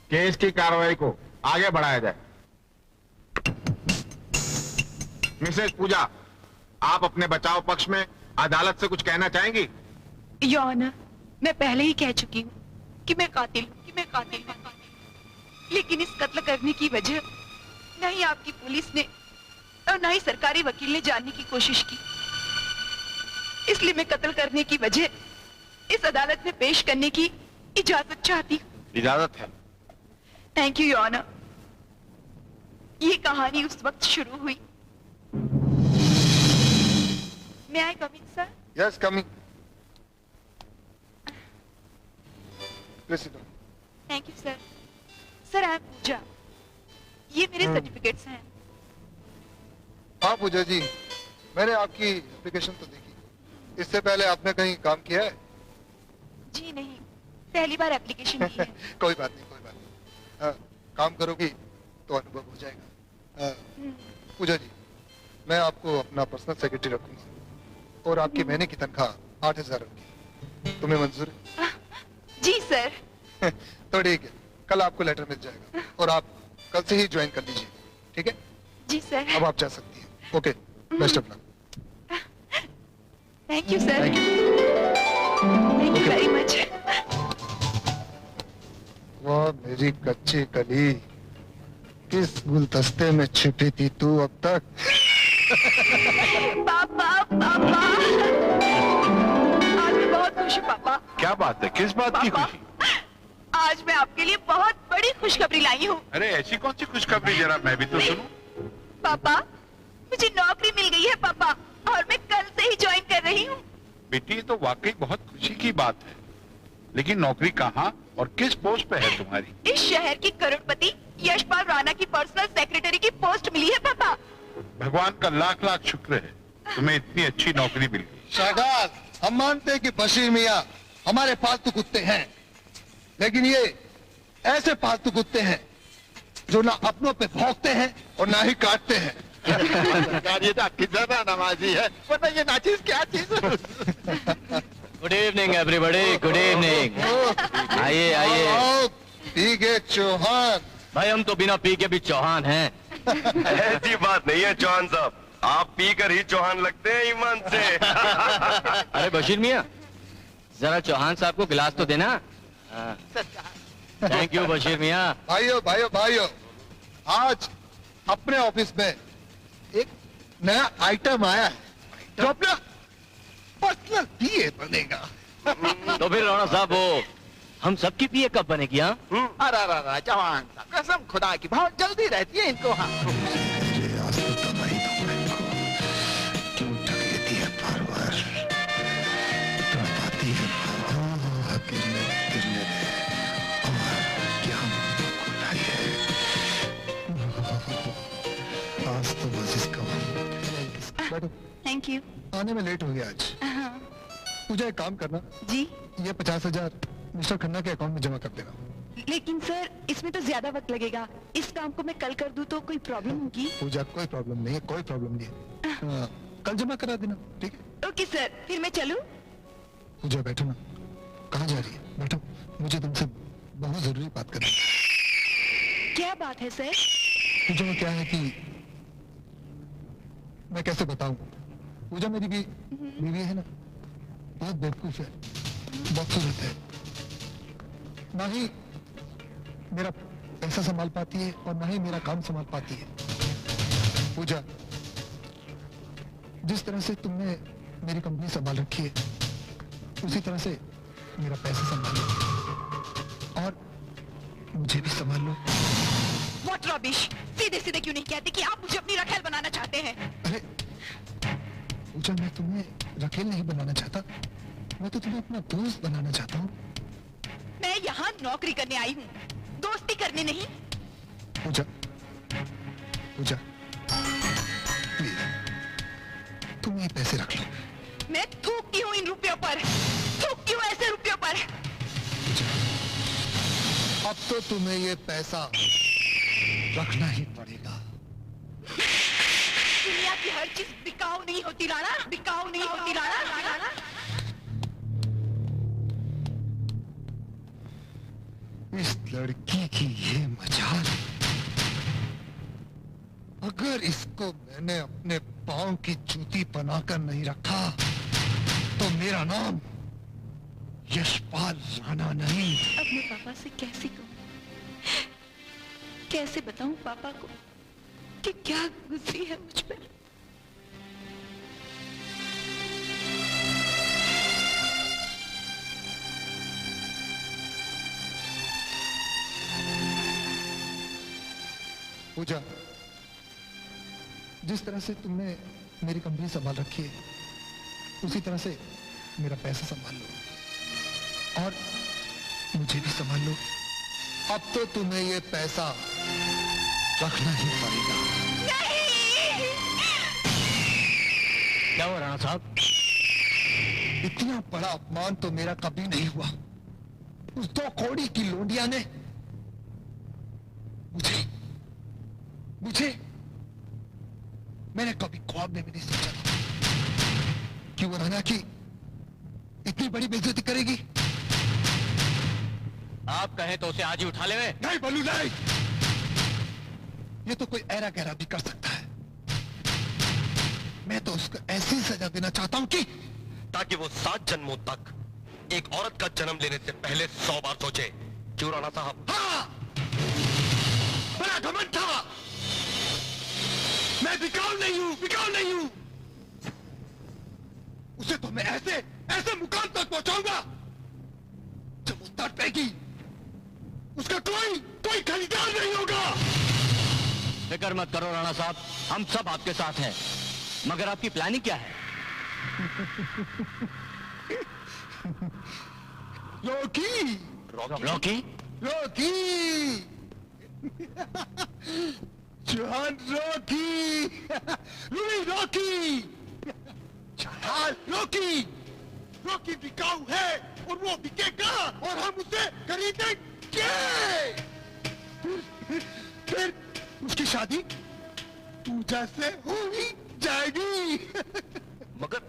Case की कार्रवाई को आगे बढ़ाया जाए। मिसेस पूजा, आप अपने बचाव पक्ष में अदालत से कुछ कहना चाहेंगी? योर ऑनर, मैं पहले ही कह चुकी हूँ कि मैं कातिल हूँ। लेकिन इस कत्ल करने की वजह न ही आपकी पुलिस ने और न ही सरकारी वकील ने जानने की कोशिश की। इसलिए मैं कत्ल करने की वजह इस अदालत में पेश करने की इजाजत चाहती हूँ। इजाजत है। Thank you your honour. ये कहानी उस वक्त शुरू हुई। May I come in, sir? Yes, coming. Please sit down. Thank you, sir. Sir, I am Pooja. ये मेरे सर्टिफिकेट्स हैं। हाँ पूजा जी, मैंने आपकी एप्लीकेशन तो देखी। इससे पहले आपने कहीं काम किया है? जी नहीं, पहली बार एप्लीकेशन की है। कोई बात नहीं। काम करोगी तो अनुभव हो जाएगा। पूजा जी, मैं आपको अपना पर्सनल सेक्रेटरी रखूंगा और आपकी महीने की तनख्वाह 8,000 होगी। तुम्हें मंजूर है? जी सर। तो ठीक है, कल आपको लेटर मिल जाएगा और आप कल से ही ज्वाइन कर लीजिए, ठीक है? जी सर। अब आप जा सकती हैं। Okay, best of luck. Thank you sir. Thank you very much. वाह मेरी कच्ची कली, किस गुलदस्ते में छिपी थी तू अब तक? पापा पापा, आज मैं बहुत खुश हूँ पापा। क्या बात है, किस बात की खुशी? आज मैं आपके लिए बहुत बड़ी खुशखबरी लाई हूँ। अरे ऐसी कौन सी खुशखबरी, जरा मैं भी तो सुनूं। पापा, मुझे नौकरी मिल गई है पापा, और मैं कल से ही ज्वाइन कर रही हूँ। बेटी, तो वाकई बहुत खुशी की बात है, लेकिन नौकरी कहाँ और किस पोस्ट पे है तुम्हारी? इस शहर की करोड़पति यशपाल राणा की पर्सनल सेक्रेटरी की पोस्ट मिली है पापा। भगवान का लाख लाख शुक्र है, तुम्हें इतनी अच्छी नौकरी मिल गई। शाहजाद, हम मानते हैं कि बशीर मियाँ हमारे पालतू कुत्ते हैं, लेकिन ये ऐसे पालतू कुत्ते हैं जो ना अपनों पे भौंकते हैं और ना ही काटते हैं। सरकार, ये तो आपकी ज़रा नवाजी है, वरना ये नाचीज क्या चीज है? Good evening everybody, good evening. आइए आइए। ठीक है चौहान भाई, हम तो बिना पी के भी चौहान हैं। ऐसी बात नहीं है चौहान साहब, आप पीकर ही चौहान लगते हैं ईमान से। अरे बशीर मियाँ, जरा चौहान साहब को गिलास तो देना। थैंक यू बशीर मियाँ। भाइयों भाइयों भाइयों, आज अपने ऑफिस में एक नया आइटम आया है जो अपना पर्सनल पीए बनेगा। तो फिर राणा साहब, वो हम सबकी पीए कब बनेगी? हाँ, अरे जवान साहब, कसम खुदा की बहुत जल्दी रहती है इनको। हाँ, आज तो बस इसका बैठो। Thank you. आने में लेट हो गया आज। पूजा एक काम करना, जी, ये 50,000 मिस्टर खन्ना के अकाउंट में जमा कर देना। लेकिन सर इसमें तो ज्यादा वक्त लगेगा। इस काम को मैं कल कर दूं तो कोई प्रॉब्लम होगी? पूजा कोई प्रॉब्लम नहीं है, कोई प्रॉब्लम नहीं है। कल जमा करा देना, ठीक है? ओके सर, फिर मैं चलूं? पूजा बैठो ना, कहाँ जा रही है? बैठो, मुझे तुमसे बहुत जरूरी बात करनी है। क्या बात है सर? पूजा वो क्या है कि मैं कैसे बताऊं, पूजा मेरी भी बीवी है ना, बहुत बेवकूफ है, बदसूरत है, ना ही मेरा पैसा संभाल पाती है और ना ही मेरा काम संभाल पाती है। पूजा, जिस तरह से तुमने मेरी कंपनी संभाल रखी है, उसी तरह से मेरा पैसा संभाल लो और मुझे भी संभाल लो। What rubbish! सीधे सीधे क्यों नहीं कहते कि आप मुझे अपनी रखेल बनाना चाहते हैं? अरे पूजा, मैं तुम्हें रखेल नहीं बनाना चाहता, मैं तो तुम्हें अपना दोस्त बनाना चाहता हूँ। मैं यहाँ नौकरी करने आई हूँ, दोस्ती करने नहीं। पूजा, पूजा, प्लीज तुम ये पैसे रख लो। मैं थूकती हूँ इन रुपयों पर, थूकती हूँ ऐसे रुपयों पर। पूजा, अब तो तुम्हें ये पैसा रखना ही पड़ेगा। दुनिया की हर चीज बिकाऊ नहीं होती राणा, बिकाऊ नहीं होती राणा। इस लड़की की ये मजाल, अगर इसको मैंने अपने पांव की जूती बनाकर नहीं रखा तो मेरा नाम यशपाल राणा नहीं। अब मैं पापा से कैसे कहूँ, कैसे बताऊं पापा को कि क्या गुजरी है मुझ पर। पूजा, जिस तरह से तुमने मेरी कंपनी संभाल रखी है, उसी तरह से मेरा पैसा संभाल लो और मुझे भी संभाल लो। अब तो तुम्हें ये पैसा रखना ही पड़ेगा। क्या हुआ राणा साहब? इतना बड़ा अपमान तो मेरा कभी नहीं हुआ। उस 2 कौड़ी की लोंडिया ने मुझे मैंने कभी ख्वाब में भी नहीं सोचा था कि वो राणा की इतनी बड़ी बेइज्जती करेगी। आप कहें तो उसे आज ही उठा ले। नहीं बोलू, नहीं। ये तो कोई ऐरा गहरा भी कर सकता है। मैं तो उसको ऐसी सजा देना चाहता हूं कि ताकि वो 7 जन्मों तक एक औरत का जन्म लेने से पहले 100 बार सोचे। क्यों राणा साहब? हाँ, बड़ा घमंड था। मैं बिकाऊ नहीं हूं। उसे तो मैं ऐसे मुकाम तक पहुंचाऊंगा जब वो तड़पेगी उसका कोई खरीदार नहीं होगा। फिक्र मत करो राणा साहब, हम सब आपके साथ हैं। मगर आपकी प्लानिंग क्या है? रॉकी जॉन रॉकी बिकाऊ है और वो बिकेगा और हम उसे खरीदेंगे। फिर उसकी शादी पूजा से हो ही जाएगी। मगर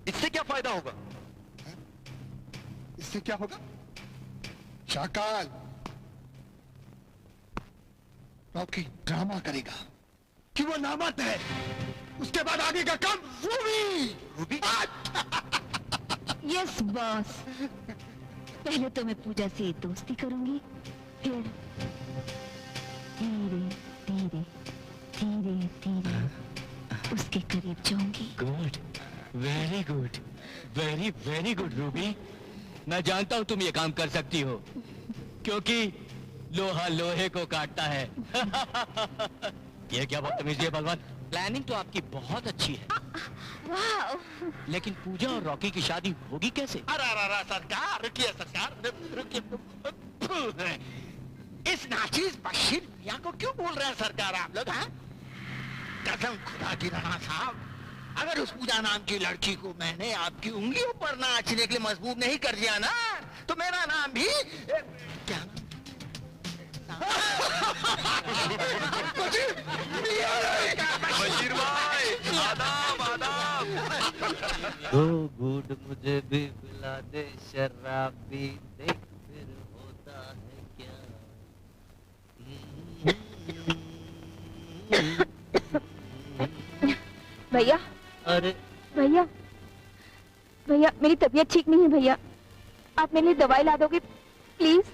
इससे क्या फायदा होगा? इससे क्या होगा? शाकाल, रॉकी ड्रामा करेगा कि वो नामर्द है। उसके बाद आगे का काम रूबी। यस बॉस, पहले तो मैं पूजा से दोस्ती करूंगी, फिर धीरे धीरे धीरे धीरे उसके करीब जाऊंगी। Good, very good, very very good Ruby. मैं जानता हूं तुम ये काम कर सकती हो, क्योंकि लोहा लोहे को काटता है। ये क्या बदतमीजी है भगवान। प्लानिंग तो आपकी बहुत अच्छी है, वाह! लेकिन पूजा और रॉकी की शादी होगी कैसे? अरे सरकार, रुकिए सरकार, रुकिए। इस नाचीज बशीर मियां को क्यों बोल रहे हैं सरकार आप लोग? हैं? कसम खुदा की राणा साहब, अगर उस पूजा नाम की लड़की को मैंने आपकी उंगलियों पर नाचने के लिए मजबूर नहीं कर दिया ना, तो मेरा नाम भी क्या बशीर भाई, आदाब आदाब। दो घूंट मुझे भी पिला दे शराबी, देख फिर होता है क्या। भैया, अरे भैया, भैया मेरी तबीयत ठीक नहीं है भैया, आप मेरे लिए दवाई ला दोगे प्लीज?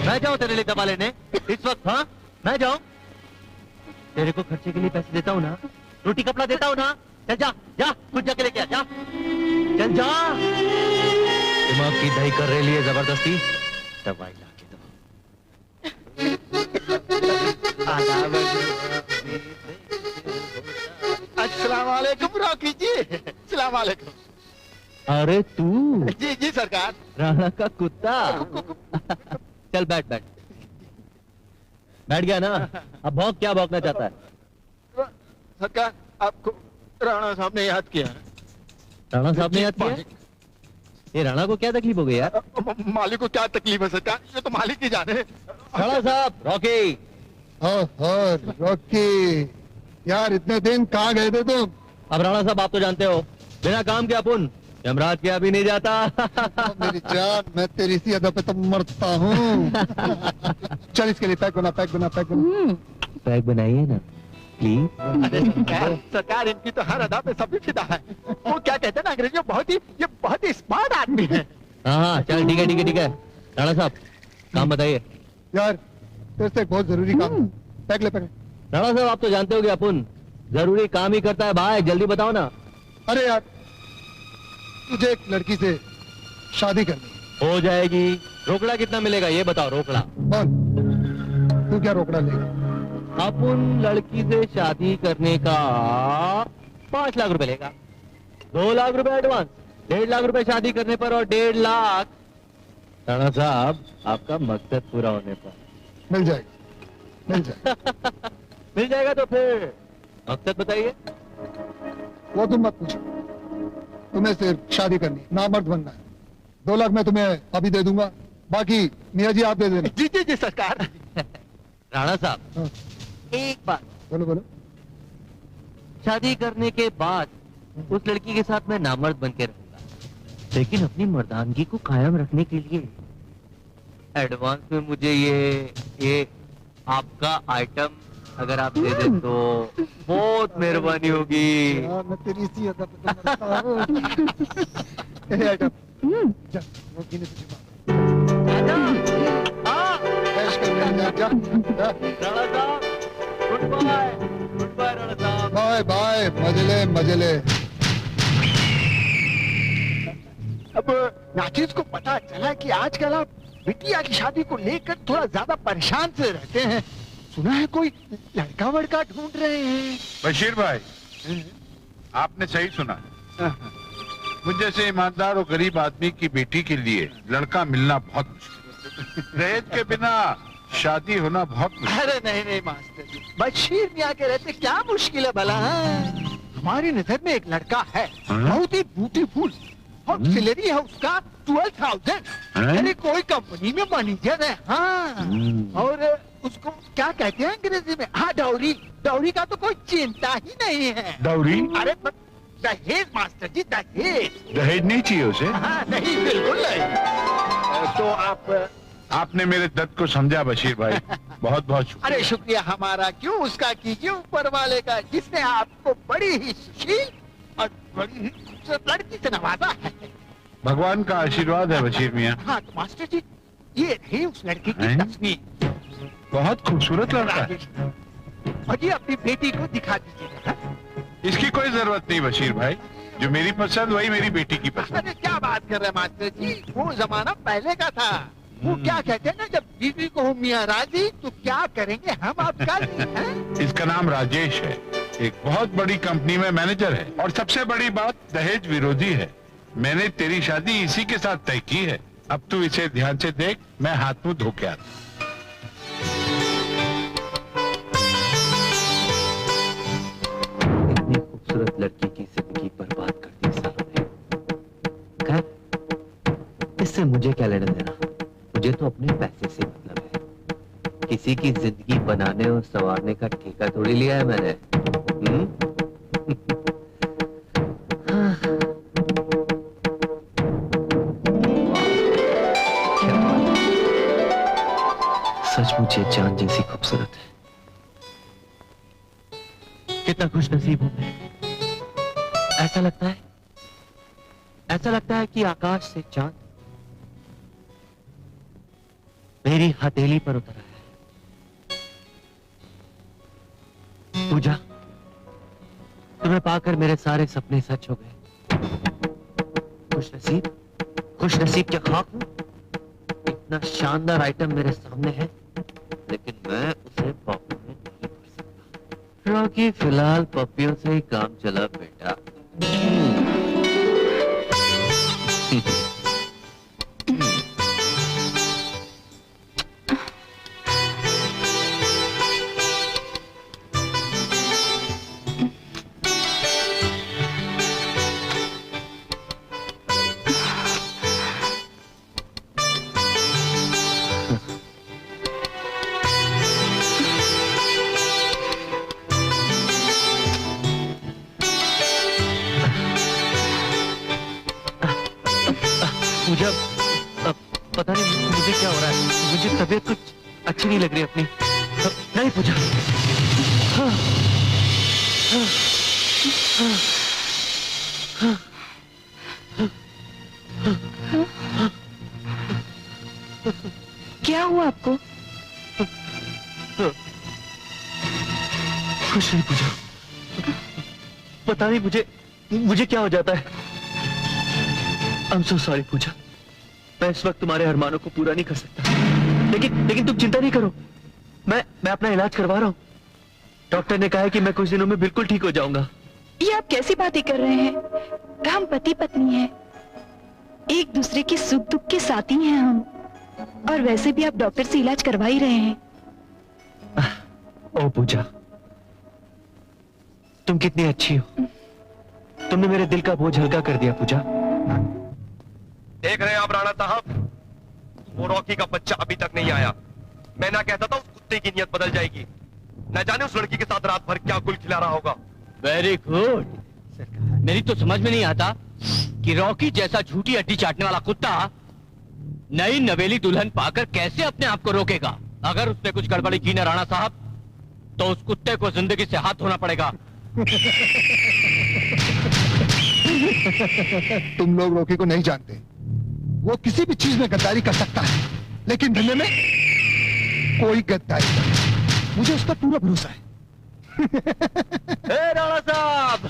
मैं जाऊं तेरे लिए दवा लेने इस वक्त? हाँ मैं जाऊं? तेरे को खर्चे के लिए पैसे देता हूँ ना, रोटी कपड़ा देता हूँ ना। चल जा जा, खुद जाके लेके आ जा, चल जा। दिमाग की दही कर रही है जबरदस्ती, दवाई ला के दो। अस्सलाम वालेकुम रॉकी जी। अस्सलाम वालेकुम। अरे तू? जी जी सरकार। राणा का कुत्ता। चल बैठ बैठ गया ना, अब भौंक। क्या भौंकना चाहता है? सरकार, आपको राणा साहब ने याद किया। राणा साहब ने याद किया? ये राणा को क्या तकलीफ हो गई यार? मालिक को क्या तकलीफ है सरकार, ये तो मालिक ही जाने। राणा साहब, रॉकी। रॉकी यार, इतने दिन कहाँ गए थे तुम? अब राणा साहब आप तो जानते हो, बिना काम के अपन यमराज के अभी नहीं जाता। मेरी जान, मैं तेरी सी अदा पे तो मरता हूँ। चल इसके लिए पैक बना, पैक बना, पैक बना। पैक बनाइए ना प्लीज। अरे सरकार इनकी तो हर अदा पे सभी फिदा है। वो क्या कहते हैं ना अंग्रेजी में, ये बहुत ही स्मार्ट आदमी है। हाँ चल ठीक है ठीक है ठीक है। राणा साहब काम बताइए। यार तेरे से एक बहुत जरूरी काम है। पैक ले, पैक। राणा साहब आप तो जानते हो कि अपन जरूरी काम ही करता है भाई, जल्दी बताओ ना। अरे यार तुझे एक लड़की से शादी करनी है। हो जाएगी। रोकड़ा कितना मिलेगा ये बताओ, रोकड़ा। बोल तू क्या रोकड़ा लेगा? अपन लड़की से शादी करने का 5 लाख रुपए लेगा। 2 लाख रुपए एडवांस, 1.5 लाख रुपए शादी करने पर और 1.5 लाख राणा साहब आपका मकसद पूरा होने पर। मिल जाएगा, मिल जाएगा। मिल जाएगा तो फिर मकसद बताइए। वो तुम मत पूछो, तुम्हें सिर्फ शादी करनी, नामर्द बनना है। 2 लाख मैं तुम्हें अभी दे दूंगा, बाकी मियाँ जी आप दे देना। जी जी जी सरकार। राणा साहब हाँ, एक बात, बोलो बोलो। शादी करने के बाद उस लड़की के साथ मैं नामर्द बन के रहूंगा, लेकिन अपनी मर्दानगी को कायम रखने के लिए एडवांस में मुझे ये आपका आइटम अगर आप दे दें तो बहुत मेहरबानी होगी। यार मैं तेरी सी अदा पे तो मरता हूँ। ये आइटम जा, वो गिने तुझे कैश कर ले, जा जा जा। राणा साहब good bye, good bye Rana साहब। बाय बाय, मजले मजले। अब नाचिस को पता चला कि आजकल आप बिटिया की शादी को लेकर थोड़ा ज्यादा परेशान से रहते हैं। सुना है कोई लड़का वड़का ढूंढ रहे हैं। बशीर भाई आपने सही सुना। मुझ जैसे ईमानदार और गरीब आदमी की बेटी के लिए लड़का मिलना बहुत मुश्किल है। दहेज के बिना शादी होना बहुत मुश्किल। अरे नहीं नहीं मास्टर जी, बशीर मियाँ के रहते क्या मुश्किल है भला। हमारी नजर में एक लड़का है, बहुत ही ब्यूटीफुल, और सैलरी है उसका 12,000। अरे कोई कंपनी में मैनेजर है। हाँ, और उसको क्या कहते हैं अंग्रेजी में? हाँ डाउरी। डाउरी का तो कोई चिंता ही नहीं है। डाउरी? अरे दहेज मास्टर जी, दहेज। दहेज नहीं चाहिए उसे? हाँ नहीं, बिल्कुल नहीं। तो आपने मेरे दर्द को समझा बशीर भाई, बहुत बहुत शुक्रिया। अरे शुक्रिया हमारा क्यों, उसका कीजिए ऊपर वाले का, जिसने आपको बड़ी ही सुशील और बड़ी ही खूबसूरत लड़की से नवाजा है। भगवान का आशीर्वाद है बशीर मियाँ। हाँ तो मास्टर जी ये रही उस लड़की की हैं? तस्वीर। बहुत खूबसूरत लड़का है। और ये अपनी बेटी को दिखा दीजिएगा। इसकी कोई जरूरत नहीं बशीर भाई, जो मेरी पसंद वही मेरी बेटी की पसंद। अरे क्या बात कर रहे हैं मास्टर जी, वो जमाना पहले का था। वो क्या कहते हैं ना, जब बीवी को हो मियाँ राजी तो क्या करेंगे हम आपका। इसका नाम राजेश है, एक बहुत बड़ी कंपनी में मैनेजर है, और सबसे बड़ी बात दहेज विरोधी है। मैंने तेरी शादी इसी के साथ तय की है। अब तू इसे ध्यान से देख, मैं हाथ मुंह धो के आता। इतनी खूबसूरत लड़की की जिंदगी बर्बाद कर दी सालों ने। खैर इससे मुझे क्या लेना देना, मुझे तो अपने पैसे से मतलब है। किसी की जिंदगी बनाने और संवारने का ठेका थोड़ी लिया है मैंने। सचमुच ये जान जैसी खूबसूरत है। कितना खुश नसीब हूं मैं। ऐसा लगता है कि आकाश से चांद मेरी हथेली पर उतरा है। पूजा, तुम्हें पाकर मेरे सारे सपने सच हो गए। खुश नसीब क्या खाक हूं। इतना शानदार आइटम मेरे सामने है, लेकिन मैं उसे पॉकेट में नहीं भर सकता, क्योंकि फिलहाल पपियों से ही काम चला बेटा। हो रहा है? मुझे तबीयत कुछ अच्छी नहीं लग रही अपनी। नहीं पूजा। हाँ, हाँ, हाँ, हाँ, हाँ, क्या हुआ आपको? कुछ नहीं पूजा, पता नहीं मुझे क्या हो जाता है। I'm so sorry पूजा, मैं इस वक्त तुम्हारे अरमानों को पूरा नहीं कर सकता, लेकिन तुम चिंता नहीं करो, मैं अपना इलाज करवा रहा हूँ। डॉक्टर ने कहा है कि मैं कुछ दिनों में बिल्कुल ठीक हो जाऊंगा। ये आप कैसी बातें कर रहे हैं? हम पति पत्नी हैं, एक दूसरे के सुख दुख के साथी हैं हम, और वैसे भी आप डॉक्टर से इलाज करवा ही रहे हैं। ओ पूजा, तुम कितनी अच्छी हो, तुमने मेरे दिल का बोझ हल्का कर दिया पूजा। देख रहे हैं आप राणा साहब, वो रॉकी का बच्चा अभी तक नहीं आया। मैं ना कहता था उस कुत्ते की नीयत बदल जाएगी, न जाने उस लड़की के साथ रात भर क्या गुल खिला रहा होगा। Very good. मेरी तो समझ में नहीं आता कि रॉकी जैसा झूठी हड्डी चाटने वाला कुत्ता नई नवेली दुल्हन पाकर कैसे अपने आप को रोकेगा। अगर उसने कुछ गड़बड़ी की ना राणा साहब, तो उस कुत्ते को जिंदगी से हाथ धोना पड़ेगा। तुम लोग रॉकी को नहीं जानते, वो किसी भी चीज में गद्दारी कर सकता है, लेकिन धंधे में कोई गद्दारी नहीं। मुझे उस पर पूरा भरोसा है। राणा साहब,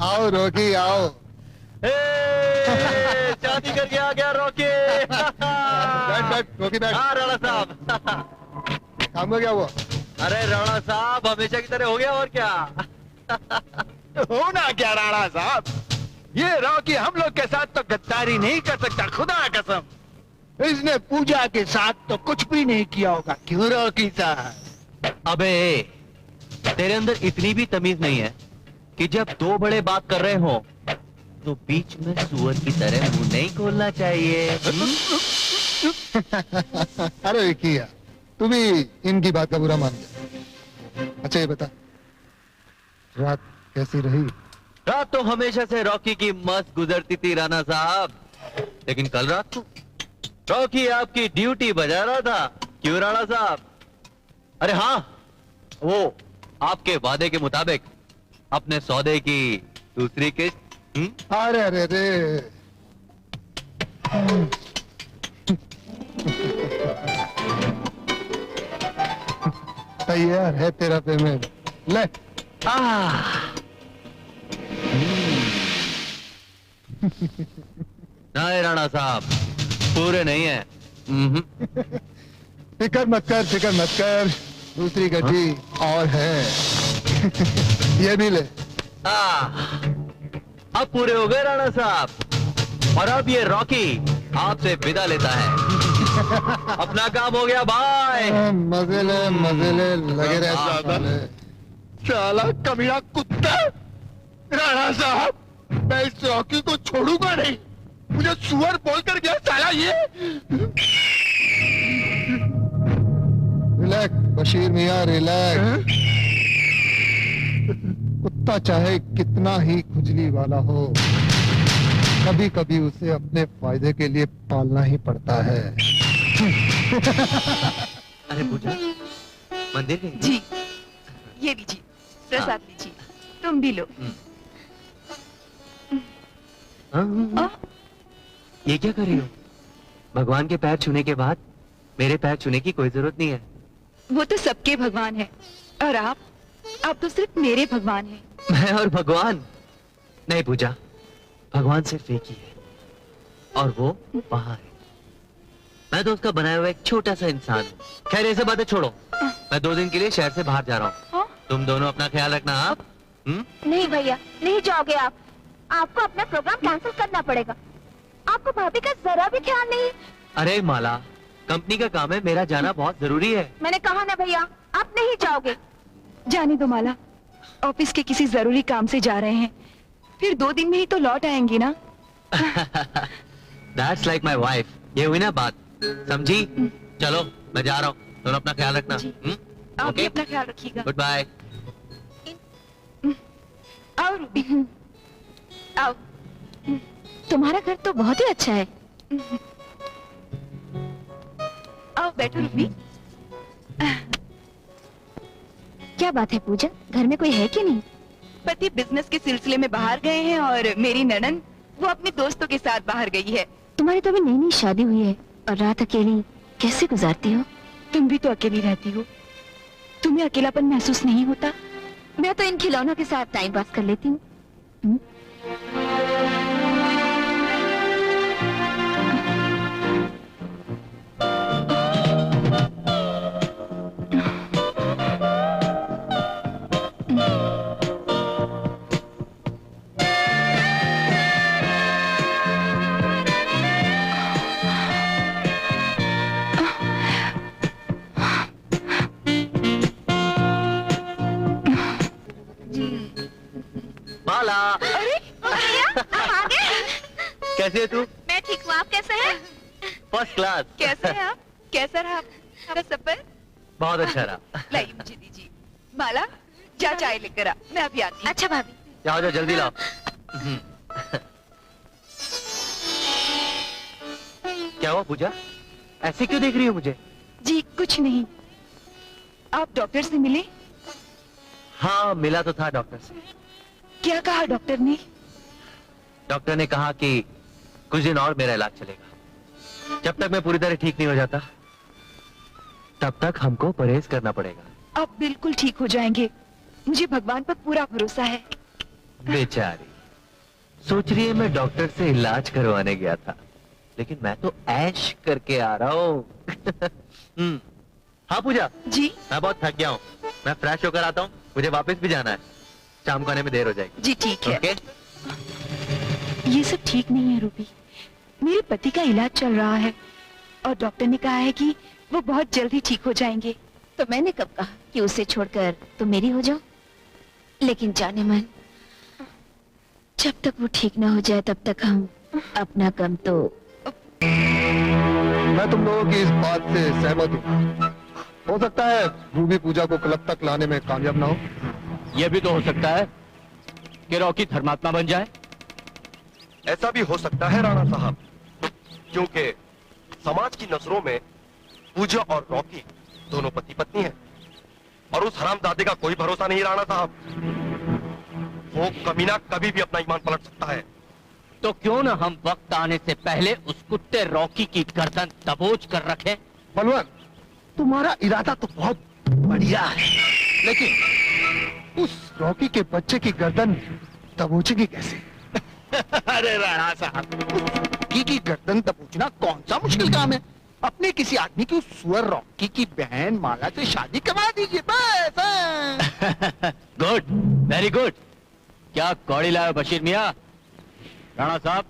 आओ रॉकी आओ। शादी करके आ गया रॉकी। बैठ रॉकी बैठ। हाँ राणा साहब, काम हो गया वो? अरे राणा साहब हमेशा की तरह हो गया, और क्या। होना क्या राणा साहब, ये रॉकी हम लोग के साथ तो गद्दारी नहीं कर सकता, खुदा कसम। इसने पूजा के साथ तो कुछ भी नहीं किया होगा, क्यों रॉकी साहब? अबे तेरे अंदर इतनी भी तमीज नहीं है कि जब दो बड़े बात कर रहे हो तो बीच में सुअर की तरह मुंह नहीं खोलना चाहिए। अरे किया, तुम ही इनकी बात का बुरा मान गया। अच्छा ये बता, रात कैसी रही? रात तो हमेशा से रॉकी की मस्त गुजरती थी राणा साहब, लेकिन कल रात को रॉकी आपकी ड्यूटी बजा रहा था। क्यों राणा साहब? अरे हाँ, वो आपके वादे के मुताबिक अपने सौदे की दूसरी किस्त। अरे अरे अरे, तैयार है तेरा पेमेंट, ले। नहीं राणा साहब, पूरे नहीं है। फिकर मत कर, दूसरी गड्डी और है। ये भी ले। अब पूरे हो गए राणा साहब, और अब ये रॉकी आपसे विदा लेता है। अपना काम हो गया, बाय। मजे ले लगे रहे। साला कमीना कुत्ता, राणा साहब मैं इस रॉकी को छोड़ूंगा नहीं, मुझे सुअर बोलकर गया साला ये। रिलैक्स बशीर मियां, रिलैक्स। कुत्ता चाहे कितना ही खुजली वाला हो, कभी कभी उसे अपने फायदे के लिए पालना ही पड़ता है। अरे पूजा, मंदिर गई? जी, ये लीजिए प्रसाद लीजिए, तुम भी लो। ये क्या कर रही हो? भगवान के पैर छूने के बाद मेरे पैर छूने की कोई जरूरत नहीं है। वो तो सबके भगवान है, और आप तो सिर्फ मेरे भगवान हैं। मैं और भगवान नहीं पूजा, भगवान सिर्फ एक ही है, और वो वहां है। मैं तो उसका बनाया हुआ एक छोटा सा इंसान हूँ। खैर ये सब बातें छोड़ो, मैं 2 दिन के लिए शहर से बाहर जा रहा हूँ। तुम दोनों अपना ख्याल रखना। आप नहीं भैया, नहीं जाओगे आप, आपको अपना प्रोग्राम कैंसिल करना पड़ेगा। आपको भाभी का जरा भी ख्याल नहीं। अरे माला, कंपनी का काम है, मेरा जाना बहुत जरूरी है। मैंने कहा ना भैया, आप नहीं जाओगे। जाने दो माला, ऑफिस के किसी जरूरी काम से जा रहे हैं, फिर 2 दिन में ही तो लौट आएंगी ना। That's like my wife। ये हुई ना बात, समझी? चलो मैं जा रहा हूँ, दोनों अपना ख्याल रखना। आप भी अपना ख्याल रखिएगा। Good bye. आओ रूबी, आओ। तुम्हारा घर तो बहुत ही अच्छा है। आओ बैठो रूबी। क्या बात है पूजा, घर में कोई है कि नहीं? पति बिजनेस के सिलसिले में बाहर गए हैं और मेरी ननद वो अपने दोस्तों के साथ बाहर गई है। तुम्हारी तो अभी नई नई शादी हुई है और रात अकेली कैसे गुजारती हो? तुम भी तो अकेली रहती हो, तुम्हें अकेलापन महसूस नहीं होता? मैं तो इन खिलौनों के साथ टाइम पास कर लेती हूँ। माला, अरे भैया, आप आ गए? कैसी है तू? मैं ठीक हूँ, आप कैसे हैं? First class. कैसे हैं आप? कैसा रहा आपका सफर? बहुत अच्छा रहा। लाइए मुझे दीजिए। माला जा चाय लेकर आ, मैं अभी आती हूँ। अच्छा भाभी। जाओ जाओ जल्दी लाओ। क्या हुआ पूजा, ऐसे क्यों देख रही हो मुझे? जी कुछ नहीं। आप डॉक्टर से मिले? हाँ मिला तो था डॉक्टर से। क्या कहा डॉक्टर ने? डॉक्टर ने कहा कि कुछ दिन और मेरा इलाज चलेगा। जब तक मैं पूरी तरह ठीक नहीं हो जाता तब तक हमको परहेज करना पड़ेगा। आप बिल्कुल ठीक हो जाएंगे, मुझे भगवान पर पूरा भरोसा है। बेचारी सोच रही है मैं डॉक्टर से इलाज करवाने गया था, लेकिन मैं तो ऐश करके आ रहा हूँ। हाँ पूजा जी मैं बहुत थक गया हूँ, मैं फ्रेश होकर आता हूँ, मुझे वापस भी जाना है, शाम को आने में देर हो जाएगी। जी ठीक है। ओके? ये सब ठीक नहीं है रूबी, मेरे पति का इलाज चल रहा है और डॉक्टर ने कहा है कि वो बहुत जल्दी ठीक हो जाएंगे। तो मैंने कब कहा कि उसे छोड़कर तुम मेरी हो जाओ? लेकिन जाने मन, जब तक वो ठीक ना हो जाए तब तक हम अपना कम तो। मैं तुम लोगों की इस बात से सहमत हूँ। हो सकता है रूबी पूजा को क्लब तक लाने में कामयाब ना हो। यह भी तो हो सकता है कि रॉकी धर्मात्मा बन जाए। ऐसा भी हो सकता है राणा साहब, क्योंकि समाज की नजरों में पूजा और रॉकी दोनों पति पत्नी हैं और उस हरामजादे का कोई भरोसा नहीं राणा साहब। वो कमीना कभी भी अपना ईमान पलट सकता है। तो क्यों ना हम वक्त आने से पहले उस कुत्ते रॉकी की गर्दन दबोच कर रखें? बलवान, तुम्हारा इरादा तो बहुत बढ़िया है, लेकिन उस रॉकी के बच्चे की गर्दन दबोचेगी कैसे? अरे राणा साहब, की गर्दन दबोचना कौन सा मुश्किल काम है? अपने किसी आदमी की उस सुअर रॉकी की बहन माला से शादी करवा दीजिए बस। Good, very good. क्या कौड़ी लाए बशीर मियाँ? राणा साहब,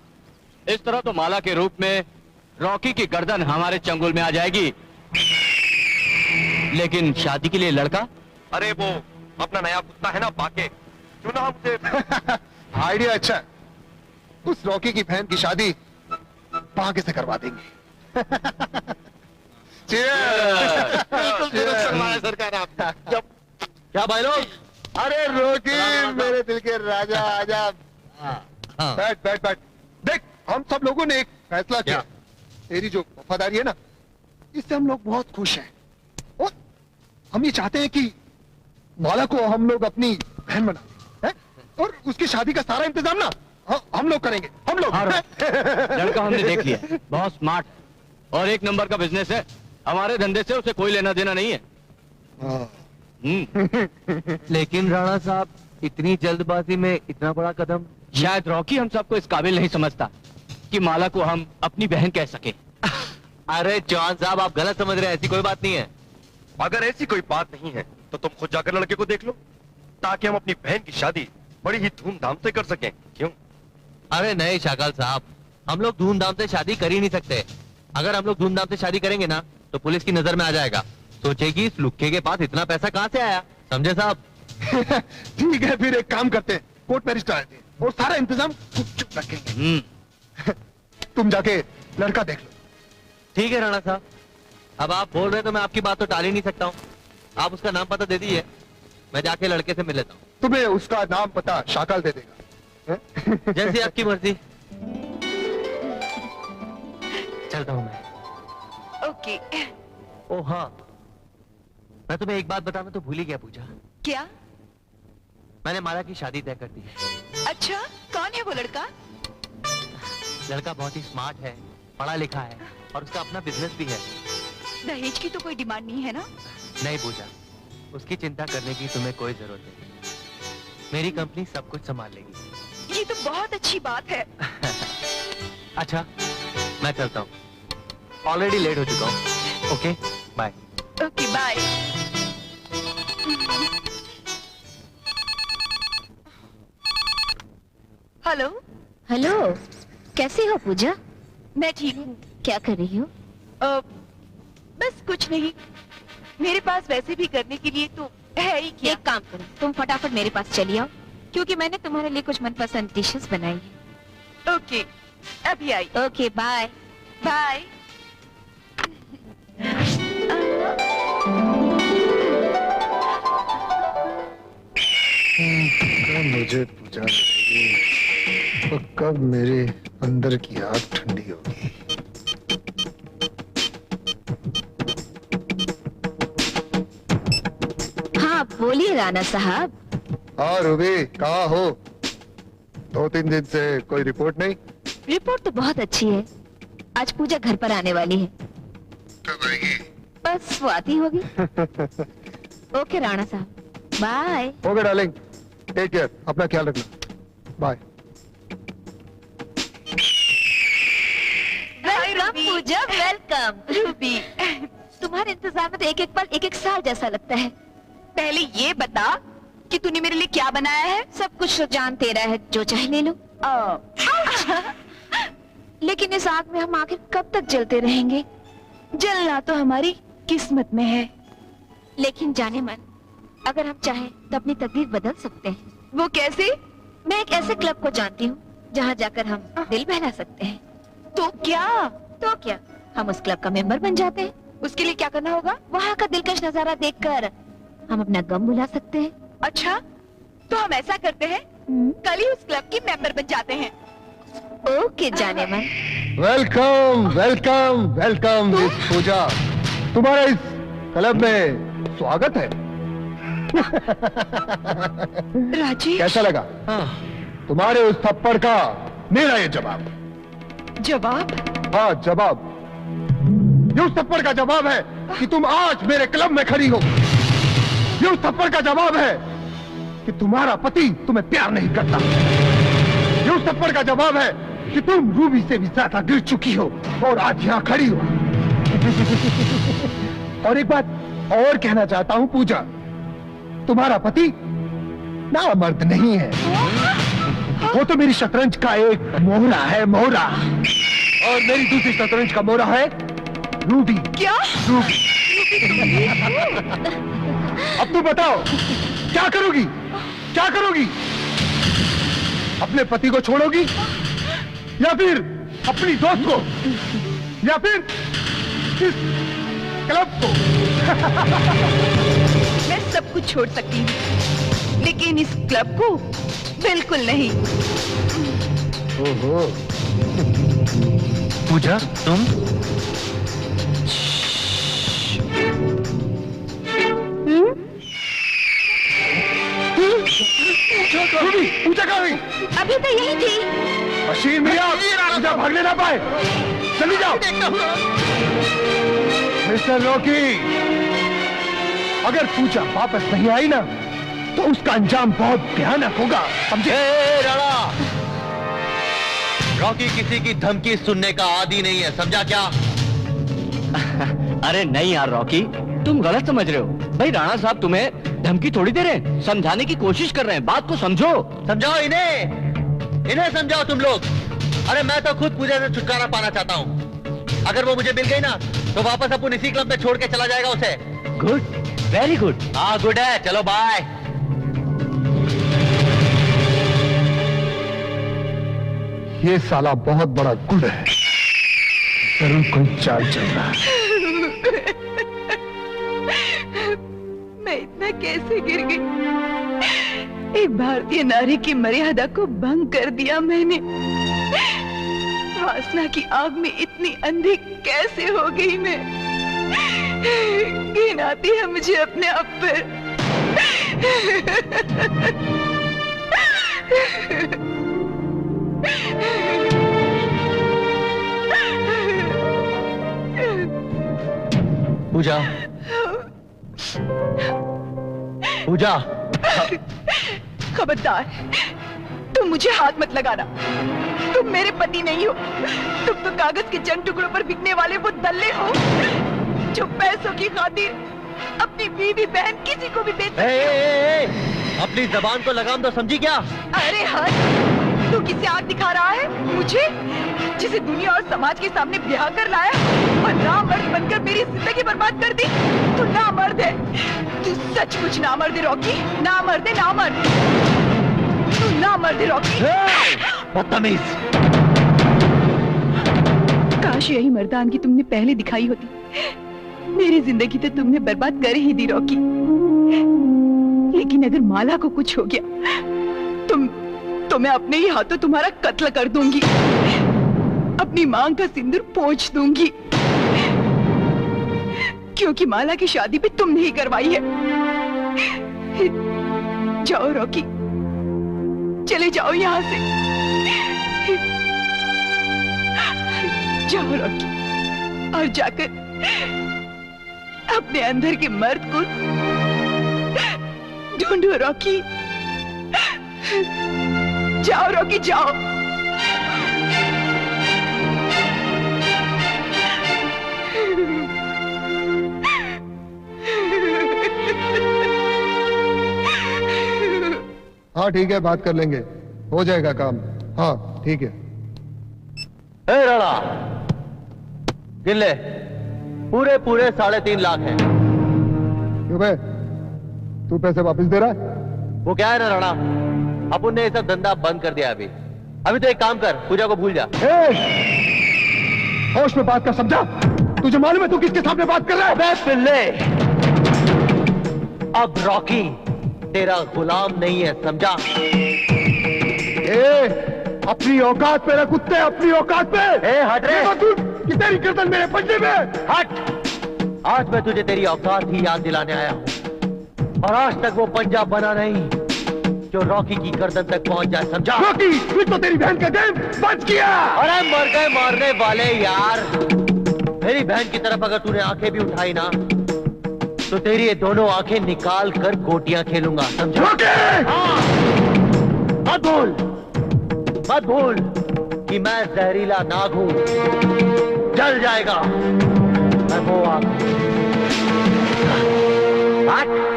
इस तरह तो माला के रूप में रॉकी की गर्दन हमारे चंगुल में आ जाएगी, लेकिन शादी के लिए लड़का? अरे वो अपना नया कुत्ता है ना बाके, क्यों ना हम उसे आइडिया अच्छा है। उस रॉकी की बहन की शादी बाके से करवा देंगे। बिल्कुल दुरुस्त फरमाया सरकार आपने। जब क्या भाई लोग? अरे रॉकी मेरे दिल के राजा, आजा। बैठ बैठ बैठ। देख, हम सब लोगों ने एक फैसला किया। तेरी जो वफादारी है ना, इससे हम लोग बहुत खुश हैं और हम ये चाहते हैं कि माला को हम लोग अपनी बहन बना दें, और उसकी शादी का सारा इंतजाम ना हम लोग करेंगे। हम लोग। लड़का हमने देख लिया, बहुत स्मार्ट और एक नंबर का बिजनेस है। हमारे धंधे से उसे कोई लेना देना नहीं है। लेकिन राणा साहब, इतनी जल्दबाजी में इतना बड़ा कदम? शायद रॉकी हम सबको इस काबिल नहीं समझता कि माला को हम अपनी बहन कह सके। अरे जॉन साहब, आप गलत समझ रहे हैं, ऐसी कोई बात नहीं है। अगर ऐसी कोई बात नहीं है तो तुम खुद जाकर लड़के को देख लो, ताकि हम अपनी बहन की शादी बड़ी ही धूमधाम से कर सकें। क्यों? अरे नहीं शाकल साहब, हम लोग धूमधाम से शादी कर ही नहीं सकते। अगर हम लोग धूमधाम से शादी करेंगे ना तो पुलिस की नजर में आ जाएगा, सोचेगी इस लुक्के के पास इतना पैसा कहाँ से आया। समझे साहब? ठीक है, फिर एक काम करते हैं, कोर्ट मैरिज करा देते हैं और सारा इंतजाम चुप रखेंगे। तुम जाके लड़का देख लो। ठीक है राणा साहब, अब आप बोल रहे हैं तो मैं आपकी बात तो टाल ही नहीं सकता हूँ। आप उसका नाम पता दे दीजिए, मैं जाके लड़के से मिल लेता हूँ। तुम्हें उसका नाम पता शाकल दे देगा। जैसी आपकी मर्जी। चलता हूँ मैं। ओके। ओ हाँ, मैं तुम्हें एक बात बताना तो भूल ही गया पूजा। क्या? मैंने माला की शादी तय कर दी है। अच्छा, कौन है वो लड़का? लड़का बहुत ही स्मार्ट है, पढ़ा लिखा है और उसका अपना बिजनेस भी है। दहेज की तो कोई डिमांड नहीं है ना? नहीं पूजा, उसकी चिंता करने की तुम्हें कोई जरूरत नहीं। मेरी कंपनी सब कुछ संभाल लेगी। ये तो बहुत अच्छी बात है। अच्छा, मैं चलता हूँ, ऑलरेडी लेट हो चुका हूँ। Okay bye. Okay bye. Hello. Hello, कैसी हो पूजा? मैं ठीक हूँ। क्या कर रही हो? बस कुछ नहीं, मेरे पास वैसे भी करने के लिए तो है ही क्या। एक काम करो, तुम फटाफट मेरे पास चली आओ, क्योंकि मैंने तुम्हारे लिए कुछ मनपसंद डिशेस बनाई है। ओके, अभी आई। Okay bye. बाय। मुझे पूजा मिलेगी तो कब मेरे अंदर की आग ठंडी होगी। हाँ बोलिए राणा साहब। हाँ रूबी, कहाँ हो? 2-3 दिन से कोई रिपोर्ट नहीं? रिपोर्ट तो बहुत अच्छी है। आज पूजा घर पर आने वाली है। कब आएगी? बस वो आती होगी। ओके राणा साहब, bye. Okay darling, take care, अपना ख्याल रखना। Bye. Welcome Pooja, welcome. Ruby, तुम्हारे इंतजार में तो एक एक पल एक एक साल जैसा लगता है। पहले ये बता कि तूने मेरे लिए क्या बनाया है? सब कुछ तो जान तेरा है, जो चाहे ले लो। लेकिन इस आग में हम आखिर कब तक जलते रहेंगे? जलना तो हमारी किस्मत में है। लेकिन जाने मन, अगर हम चाहें तो अपनी तकदीर बदल सकते हैं। वो कैसे? मैं एक ऐसे क्लब को जानती हूँ जहाँ जाकर हम दिल बहला सकते हैं। तो क्या? तो क्या, हम उस क्लब का मेंबर बन जाते हैं। उसके लिए क्या करना होगा? वहाँ का दिलकश नजारा देखकर हम अपना गम भुला सकते हैं। अच्छा, तो हम ऐसा करते हैं, कल ही उस क्लब की मेंबर बन जाते हैं। ओके जाने मन। वेलकम वेलकम वेलकम मिस पूजा, तुम्हारा इस क्लब में स्वागत है। राजेश, कैसा लगा? तुम्हारे उस थप्पड़ का मेरा ये जवाब। जवाब? हाँ जवाब। ये उस थप्पड़ का जवाब है कि तुम आज मेरे क्लब में खड़ी हो। ये उस थप्पड़ का जवाब है कि तुम्हारा पति तुम्हें प्यार नहीं करता। ये उस थप्पड़ का जवाब है कि तुम रूबी से भी ज्यादा गिर चुकी हो और आज यहाँ खड़ी हो। और एक बात और कहना चाहता हूँ पूजा, तुम्हारा पति नामर्द नहीं है, वो तो मेरी शतरंज का एक मोहरा है, मोहरा। और मेरी दूसरी शतरंज का मोहरा है रूबी। क्या? रूबी। अब तुम बताओ, क्या करोगी? क्या करोगी? अपने पति को छोड़ोगी या फिर अपनी दोस्त को या फिर इस क्लब को? मैं सब कुछ छोड़ सकती हूँ, लेकिन इस क्लब को बिल्कुल नहीं। ओहो। पूजा, तुम? रूबी, पूजा कहाँ गई? अभी तो यही थी। बशीर मियां, पूजा भागने ना पाए, चली जाओ। मिस्टर रॉकी, अगर पूजा वापस नहीं आई ना तो उसका अंजाम बहुत भयानक होगा, समझे? राणा, रॉकी किसी की धमकी सुनने का आदी नहीं है, समझा क्या? अरे नहीं यार रॉकी, तुम गलत समझ रहे हो। भाई राणा साहब तुम्हें धमकी थोड़ी दे रहे हैं, समझाने की कोशिश कर रहे हैं, बात को समझो। समझाओ इन्हें समझाओ तुम लोग। अरे मैं तो खुद पूजा से छुटकारा पाना चाहता हूँ। अगर वो मुझे मिल गई ना तो वापस अपन इसी क्लब में छोड़ के चला जाएगा उसे। Good, very good. हाँ गुड है, चलो बाय। ये साला बहुत बड़ा गुड है, जरूर कोई चाल चल रहा है। मैं इतना कैसे गिर गई? एक भारतीय नारी की मर्यादा को भंग कर दिया मैंने। वासना की आग में इतनी अंधी कैसे हो गई मैं? घिन आती है मुझे अपने आप पर। पूजा, पूजा, खबरदार, तुम मुझे हाथ मत लगाना। तुम मेरे पति नहीं हो। तुम तो कागज के चंद टुकड़ों पर बिकने वाले वो दल्ले हो जो पैसों की खातिर अपनी बीवी बहन किसी को भी बेच अपनी जबान को लगाम दो, समझी क्या? अरे हद, तू किसे आग दिखा रहा है? मुझे, जिसे दुनिया और समाज के सामने ब्याह कर लाया और नामर्द बनकर मेरी जिंदगी बर्बाद कर दी। तू नामर्द है, तू सचमुच नामर्द है रॉकी। नामर्द है, नामर्द। तू नामर्द है रॉकी। बदतमीज। काश यही मर्दानगी तुमने पहले दिखाई होती। मेरी जिंदगी तो तुमने बर्बाद कर ही दी रॉकी। लेकिन अगर माला को कुछ हो गया तो मैं अपने ही हाथों तुम्हारा कत्ल कर दूंगी। अपनी मांग का सिंदूर पोंछ दूंगी, क्योंकि माला की शादी भी तुमने ही करवाई है। जाओ रॉकी, चले जाओ यहाँ से। जाओ रॉकी, और जाकर अपने अंदर के मर्द को ढूंढो रॉकी। जाओ रॉकी, जाओ। हाँ ठीक है, बात कर लेंगे, हो जाएगा काम। हाँ ठीक है। ए राणा, गिन ले, पूरे 3.5 लाख हैं। क्यों बे, तू पैसे वापस दे रहा है? वो क्या है ना राणा, अपन ने ये सब धंधा बंद कर दिया। अभी तो एक काम कर, पूजा को भूल जा। होश में बात कर, समझा? तुझे मालूम है तू किसके सामने बात कर रहा है? अबे पिल्ले, अब रॉकी तेरा गुलाम नहीं है, समझा? अपनी औकात पे रह कुत्ते, अपनी औकात पे। हट रे, कि तेरी गर्दन मेरे पंजे में। हट। आज मैं तुझे तेरी औकात ही याद दिलाने आया हूँ, और आज तक वो पंजा बना नहीं जो रॉकी की गर्दन तक पहुंच जाए, समझा? रॉकी, तू तो तेरी बहन का गेम बच गया। अरे मर गए मारने वाले यार। मेरी बहन की तरफ अगर तूने आंखें भी उठाई ना, तो तेरी ये दोनों आंखें निकाल कर गोटियां खेलूंगा, समझा? हाँ। मत भूल कि मैं जहरीला नाग हूं, जल जाएगा मैं वो आग।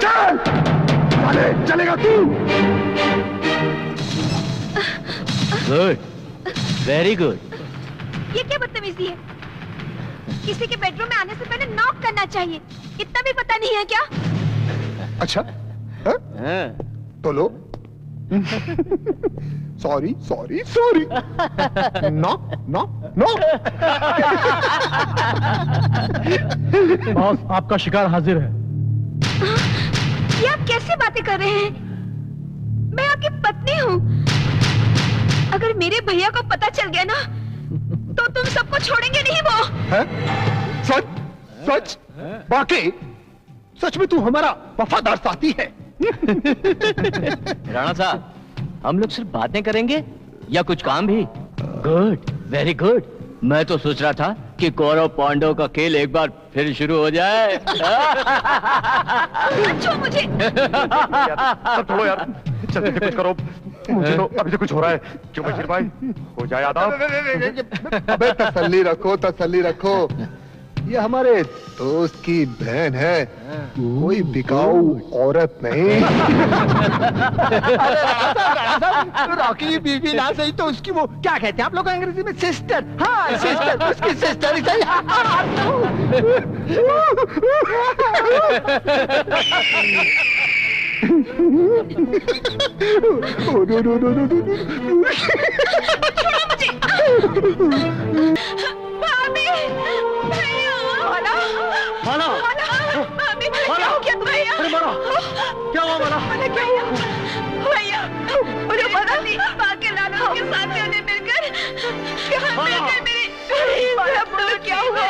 चल, चलेगा तू। Good, very good. ये क्या बदतमीजी है? किसी के बेडरूम में आने से पहले नॉक करना चाहिए, इतना भी पता नहीं है क्या? अच्छा, तो लो। Sorry sorry sorry. No no no. Boss, आपका शिकार हाजिर है। ये आप कैसी बातें कर रहे हैं? मैं आपकी पत्नी हूँ। अगर मेरे भैया को पता चल गया ना, तो तुम सबको छोड़ेंगे नहीं वो। है? सच? सच? वाकई? सच में तू हमारा वफादार साथी है? राणा साहब, हम लोग सिर्फ बातें करेंगे या कुछ काम भी? Good, very good. मैं तो सोच रहा था कि कौरव पांडव का खेल एक बार फिर शुरू हो जाए। छो मुझे। छोड़ो यार, जल्दी से कुछ करो, मुझे तो अभी से कुछ हो रहा है। क्यों बशीर भाई, हो जाए आदाब। अबे तसल्ली रखो, तसल्ली रखो। ये हमारे दोस्त की बहन है, कोई बिकाऊ औरत नहीं। रॉकी की बीवी ना सही तो उसकी वो क्या कहते हैं आप लोग अंग्रेजी में? सिस्टर। हाँ सिस्टर, उसकी सिस्टर ही सही। माला, क्या हो गया तुम्हें? अरे माला, क्या हुआ माला? क्या हुआ भैया? अरे माला, बाकी लालों के साथ जाने मिलकर कहाँ मिलकर मेरे क्या हुआ?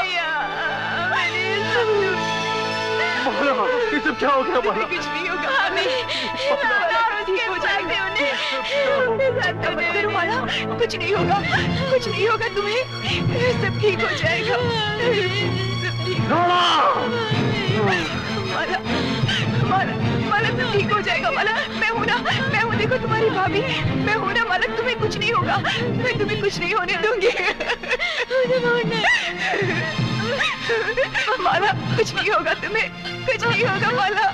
क्या हो गया माला? कुछ नहीं होगा हमें, ठीक हो जाएगा उन्हें। माला कुछ नहीं होगा, कुछ नहीं होगा तुम्हें, सब ठीक हो जाएगा। माला माला माला सब ठीक हो जाएगा। माला मैं हूँ ना, मैं हूँ, देखो तुम्हारी भाभी, मैं हूँ ना माला, तुम्हें कुछ नहीं होगा, मैं तुम्हें कुछ नहीं होने दूंगी। माला कुछ नहीं होगा तुम्हें, कुछ नहीं होगा माला।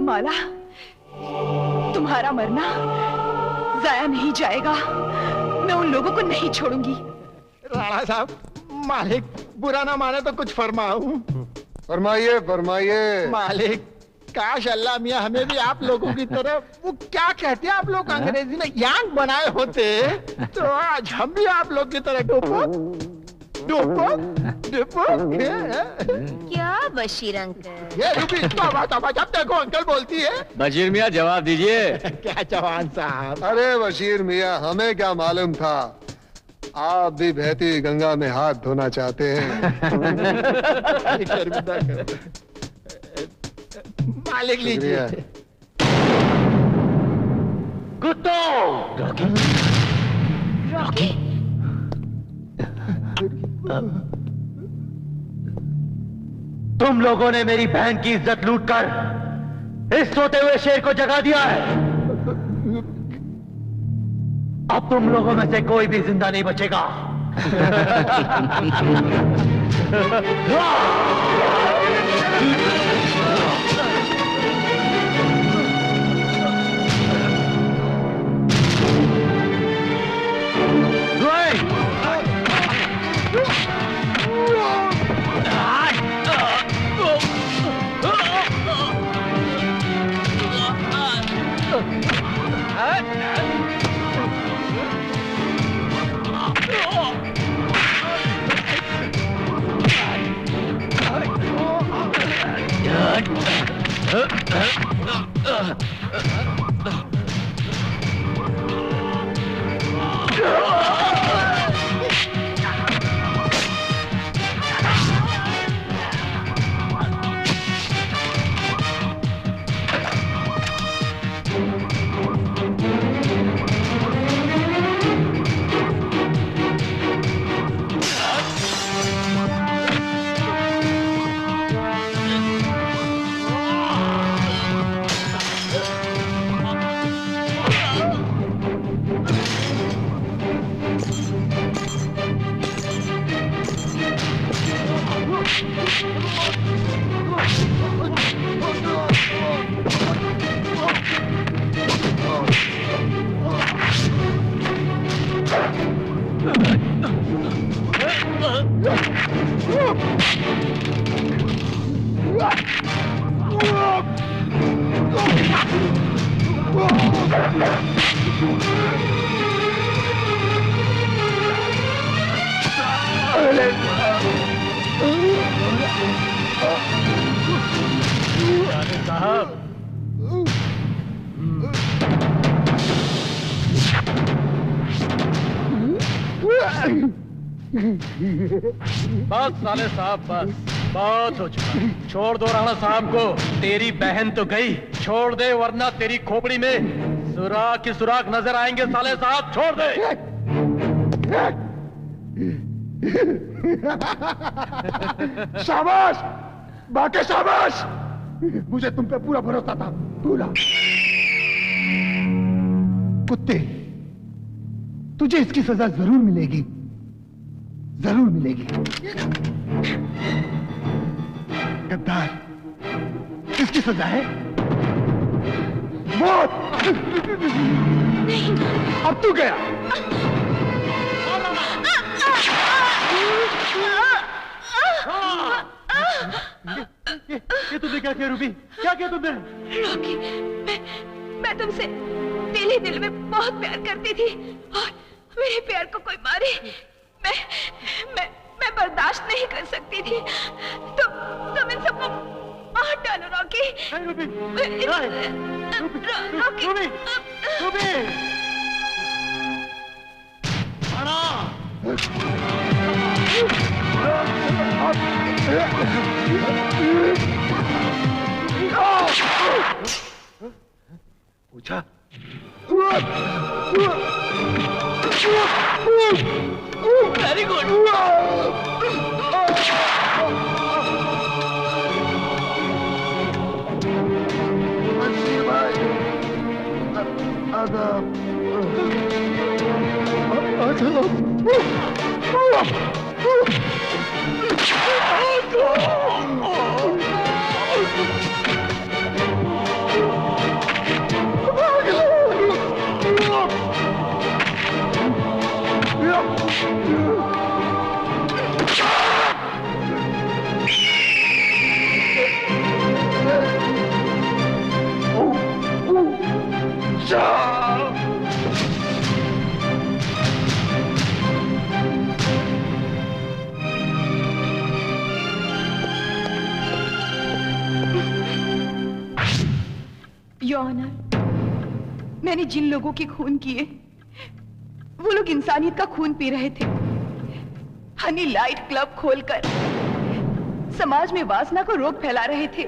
माला तुम्हारा मरना जाया नहीं जाएगा, मैं उन लोगों को नहीं छोड़ूंगी। राणा साहब, मालिक बुरा ना माने तो कुछ फरमाऊं। फरमाइए फरमाइए। मालिक काश अल्लाह मियाँ हमें भी आप लोगों की तरह, वो क्या कहते हैं आप लोग अंग्रेजी में, यांग बनाए होते तो आज हम भी आप लोग की तरह डोपो डोपो डोपो। क्या बशीर अंकल? ये रूबी तौबा, जब देखो अंकल बोलती है। बशीर मियाँ जवाब दीजिए। क्या जवान साहब। अरे बशीर मियाँ, हमें क्या मालूम था आप भी बहती गंगा में हाथ धोना चाहते हैं। शर्मिंदा कर। मालिक लीजिए। कुत्तो! रॉकी! रॉकी तुम लोगों ने मेरी बहन की इज्जत लूटकर इस सोते हुए शेर को जगा दिया है। अब तुम लोगों में से कोई भी जिंदा नहीं बचेगा। बस साले साहब, बस बहुत हो चुका। छोड़ दो राणा साहब को। तेरी बहन तो गई, छोड़ दे वरना तेरी खोपड़ी में सुराख ही सुराख नजर आएंगे। साले साहब छोड़ दे। शाबाश बाके शाबाश, मुझे तुम पे पूरा भरोसा था। पूरा। कुत्ते, तुझे इसकी सजा जरूर मिलेगी, जरूर मिलेगी। गद्दार, इसकी सजा है मौत। अब तू गया। ये तुमने क्या किया रूबी? क्या किया तुमने? रॉकी, मैं तुमसे दिल ही दिल में बहुत प्यार करती थी और मेरे प्यार को कोई मारे मैं बर्दाश्त नहीं कर सकती थी। तुम इन सबको मार डालो रॉकी। रूबी, रॉकी, पूछा वेरी गुड। योर ऑनर, मैंने जिन लोगों के खून किए वो लोग इंसानियत का खून पी रहे थे। हनी लाइट क्लब खोलकर समाज में वासना को रोग फैला रहे थे,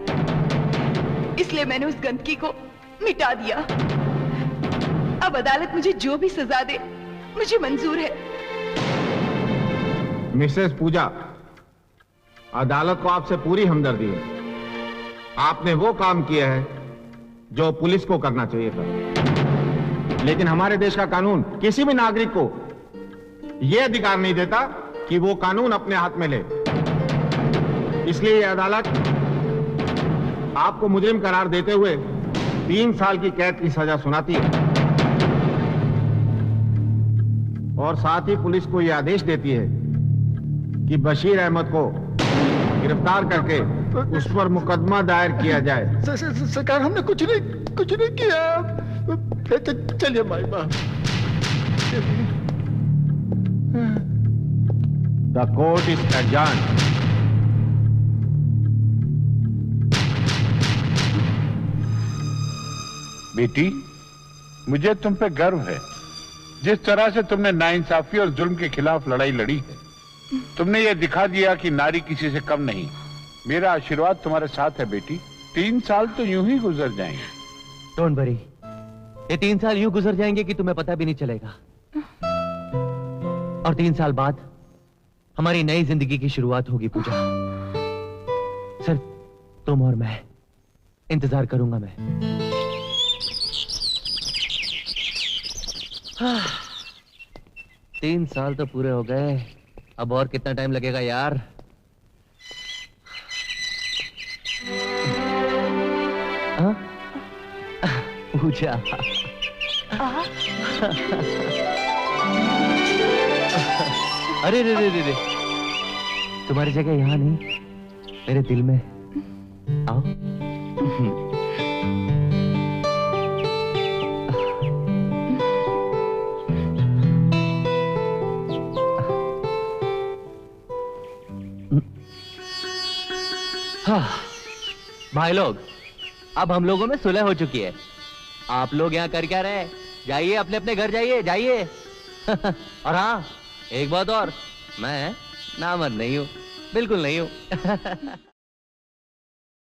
इसलिए मैंने उस गंदगी को मिटा दिया। अब अदालत मुझे जो भी सजा दे मुझे मंजूर है। मिसेस पूजा, अदालत को आपसे पूरी हमदर्दी है। आपने वो काम किया है जो पुलिस को करना चाहिए था, लेकिन हमारे देश का कानून किसी भी नागरिक को यह अधिकार नहीं देता कि वो कानून अपने हाथ में ले। इसलिए यह अदालत आपको मुजरिम करार देते हुए 3 साल की कैद की सजा सुनाती है और साथ ही पुलिस को यह आदेश देती है कि बशीर अहमद को गिरफ्तार करके उस पर मुकदमा दायर किया जाए। सरकार, हमने कुछ नहीं किया। चलिए माई बाप। The court is adjourned. बेटी, मुझे तुम पे गर्व है। जिस तरह से तुमने नाइंसाफी और जुल्म के खिलाफ लड़ाई लड़ी है, तुमने ये दिखा दिया कि नारी किसी से कम नहीं। मेरा आशीर्वाद तुम्हारे साथ है बेटी। 3 साल तो यूं ही गुजर जाएंगे। डोंट वरी, ये 3 साल यूं गुजर जाएंगे कि तुम्हें पता भी नहीं चलेगा। और 3 साल बाद हमारी नई जिंदगी की शुरुआत होगी पूजा। सिर्फ तुम और मैं। इंतजार करूंगा मैं। 3 साल तो पूरे हो गए, अब और कितना टाइम लगेगा यार? पूजा, अरे रे रे रे रे, तुम्हारी जगह यहाँ नहीं, मेरे दिल में। आओ। भाई लोग, अब हम लोगों में सुलह हो चुकी है। आप लोग यहाँ कर क्या रहे? जाइए अपने अपने घर, जाइए। और हाँ, एक बात और, मैं नामर्द नहीं हूँ, बिल्कुल नहीं हूँ।